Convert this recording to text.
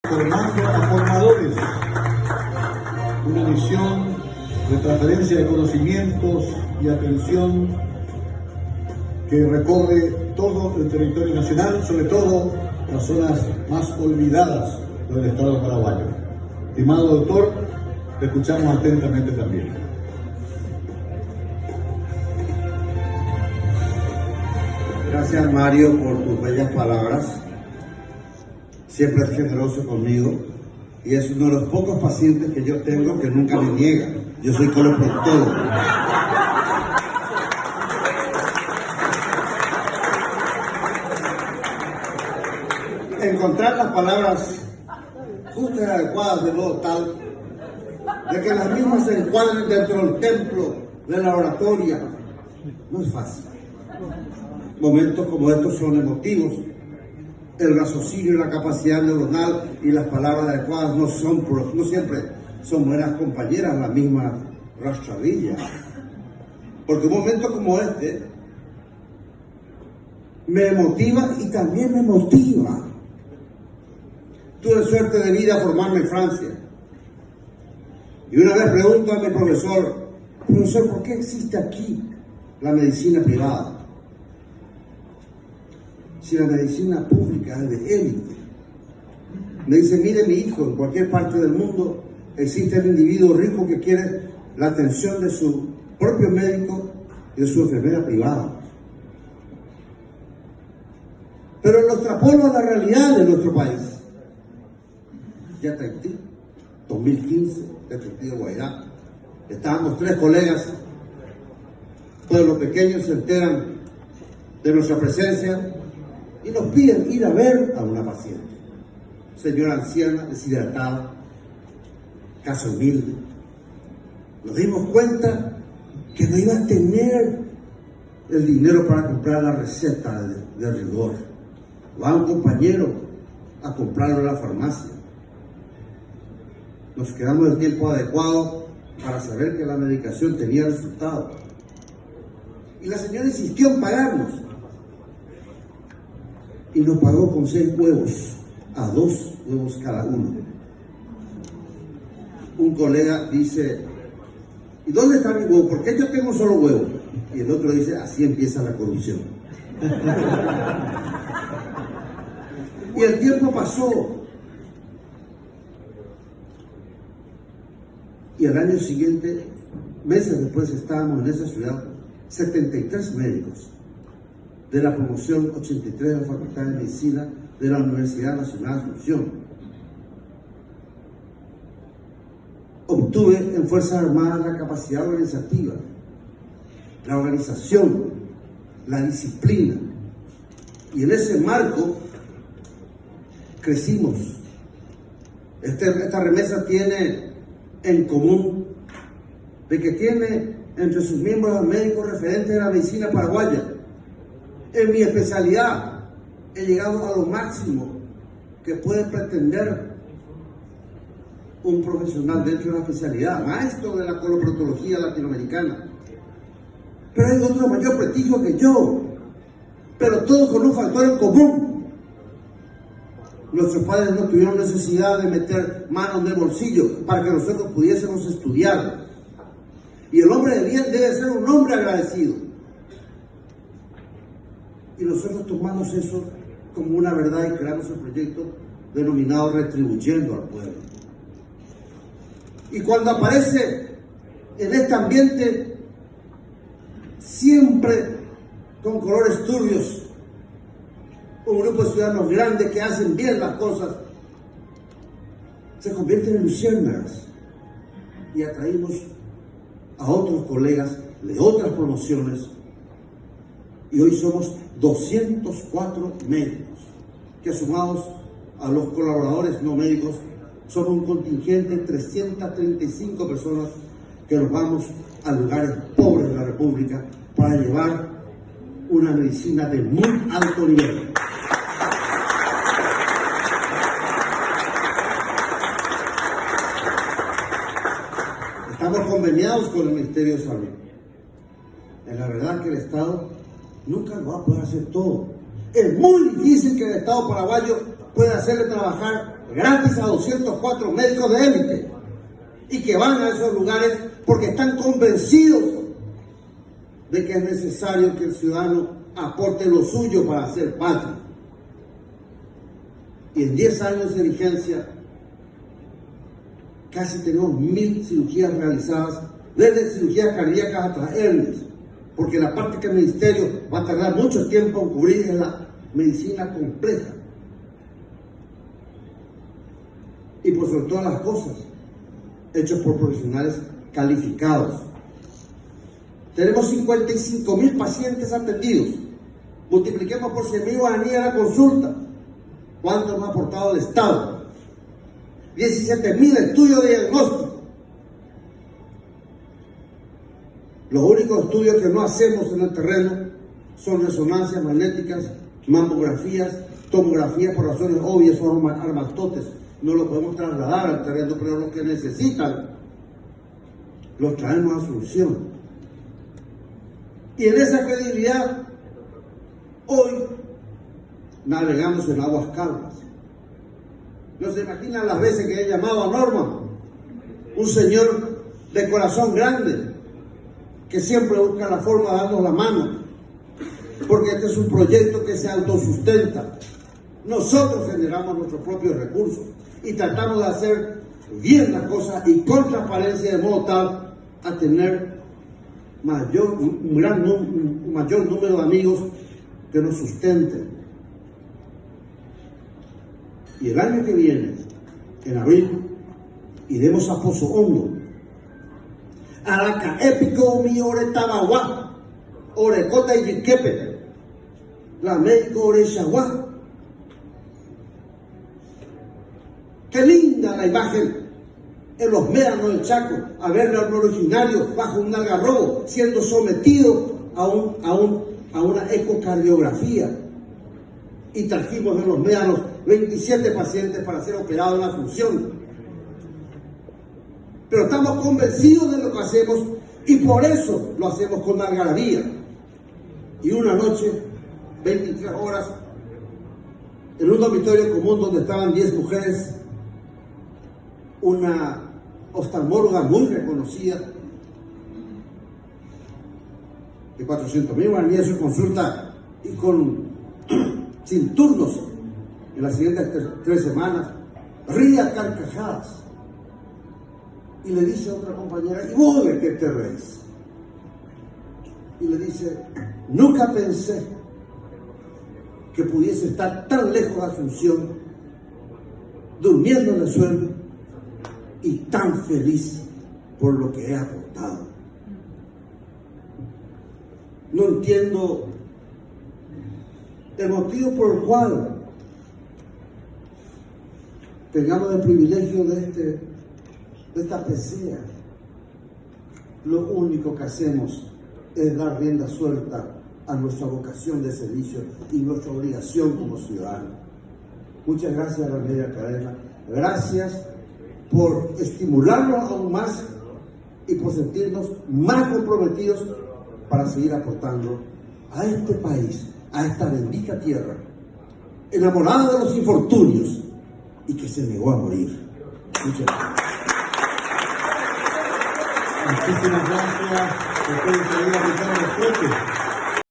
Formando a formadores, una misión de transferencia de conocimientos y atención que recorre todo el territorio nacional, sobre todo las zonas más olvidadas del Estado paraguayo. Estimado doctor, te escuchamos atentamente también. Gracias, Mario, por tus bellas palabras. Siempre es generoso conmigo y es uno de los pocos pacientes que yo tengo que nunca me niega. Yo soy coloproctólogo. Encontrar las palabras justas y adecuadas de modo tal de que las mismas se encuadren dentro del templo de la oratoria no es fácil. Momentos como estos son emotivos. El raciocinio y la capacidad neuronal y las palabras adecuadas no siempre son buenas compañeras, la misma rastradilla. Porque un momento como este me motiva y también me motiva. Tuve suerte de vida a formarme en Francia. Y una vez pregunto a mi profesor, ¿por qué existe aquí la medicina privada? Si la medicina pública es de élite. Me dice, mire mi hijo, en cualquier parte del mundo existe el individuo rico que quiere la atención de su propio médico y de su enfermera privada. Pero lo extrapolo a la realidad de nuestro país. Ya Tahití, 2015, detective Guairá. Estábamos 3 colegas, todos los pequeños se enteran de nuestra presencia y nos piden ir a ver a una paciente, señora anciana, deshidratada, caso humilde. Nos dimos cuenta que no iba a tener el dinero para comprar la receta de rigor. Va un compañero a comprarlo en la farmacia. Nos quedamos el tiempo adecuado para saber que la medicación tenía resultado. Y la señora insistió en pagarnos. Y nos pagó con 6 huevos, a 2 huevos cada uno. Un colega dice, ¿y dónde está mi huevo? ¿Por qué yo tengo un solo huevo? Y el otro dice, así empieza la corrupción. Y el tiempo pasó. Y al año siguiente, meses después, estábamos en esa ciudad, 73 médicos de la promoción 83 de la Facultad de Medicina de la Universidad Nacional de Asunción. Obtuve en Fuerzas Armadas la capacidad organizativa, la organización, la disciplina. Y en ese marco crecimos. Esta remesa tiene en común de que tiene entre sus miembros a médicos referentes de la medicina paraguaya. En mi especialidad he llegado a lo máximo que puede pretender un profesional dentro de la especialidad, maestro de la coloproctología latinoamericana. Pero hay otro mayor prestigio que yo, pero todos con un factor en común. Nuestros padres no tuvieron necesidad de meter manos en el bolsillo para que nosotros pudiésemos estudiar. Y el hombre de bien debe ser un hombre agradecido. Y nosotros tomamos eso como una verdad y creamos el proyecto denominado Retribuyendo al Pueblo. Y cuando aparece en este ambiente, siempre con colores turbios, un grupo de ciudadanos grandes que hacen bien las cosas, se convierten en luciérnagas y atraímos a otros colegas de otras promociones y hoy somos 204 médicos que, sumados a los colaboradores no médicos, son un contingente de 335 personas que nos vamos a lugares pobres de la República para llevar una medicina de muy alto nivel. Estamos conveniados con el Ministerio de Salud. Es la verdad que el Estado nunca lo va a poder hacer todo. Es muy difícil que el Estado paraguayo pueda hacerle trabajar gratis a 204 médicos de élite y que van a esos lugares porque están convencidos de que es necesario que el ciudadano aporte lo suyo para hacer patria. Y en 10 años de vigencia, casi tenemos 1000 cirugías realizadas, desde cirugías cardíacas hasta hernias, porque la parte que el ministerio va a tardar mucho tiempo en cubrir es la medicina compleja. Y por sobre todas las cosas, hechos por profesionales calificados. Tenemos 55.000 pacientes atendidos. Multipliquemos por 100.000 guaraníes a la consulta. ¿Cuánto hemos aportado al Estado? 17.000 estudios de diagnóstico. Los únicos estudios que no hacemos en el terreno son resonancias magnéticas, mamografías, tomografías por razones obvias, son armastotes. No lo podemos trasladar al terreno, pero los que necesitan los traemos a Asunción. Y en esa credibilidad, hoy navegamos en aguas calmas. No se imaginan las veces que he llamado a Norma, un señor de corazón grande, que siempre busca la forma de darnos la mano, porque este es un proyecto que se autosustenta. Nosotros generamos nuestros propios recursos y tratamos de hacer bien las cosas y con transparencia, de modo tal a tener un mayor número de amigos que nos sustenten. Y el año que viene, en abril, iremos a Pozo Hondo, Araca Épico, mi Ore Tabaguá, Orecota y Yiquepe, la médico Ore Chaguá. Qué linda la imagen en los médanos del Chaco, a ver a un originario bajo un algarrobo siendo sometido a una ecocardiografía. Y trajimos en los médanos 27 pacientes para ser operados en la Asunción. Pero estamos convencidos de lo que hacemos y por eso lo hacemos con algarabía. Y una noche, 23 horas, en un dormitorio común donde estaban 10 mujeres, una oftalmóloga muy reconocida, de 400.000 guaraníes su consulta y sin turnos en las siguientes 3 semanas, ríe a carcajadas y le dice a otra compañera: ¿y vos de qué te reís? Y le dice: nunca pensé que pudiese estar tan lejos de Asunción, durmiendo en el suelo y tan feliz por lo que he aportado. No entiendo el motivo por el cual tengamos el privilegio de esta presea. Lo único que hacemos es dar rienda suelta a nuestra vocación de servicio y nuestra obligación como ciudadanos. Muchas gracias a la media cadena. Gracias por estimularnos aún más y por sentirnos más comprometidos para seguir aportando a este país, a esta bendita tierra, enamorada de los infortunios y que se negó a morir. Muchas gracias. Muchísimas gracias.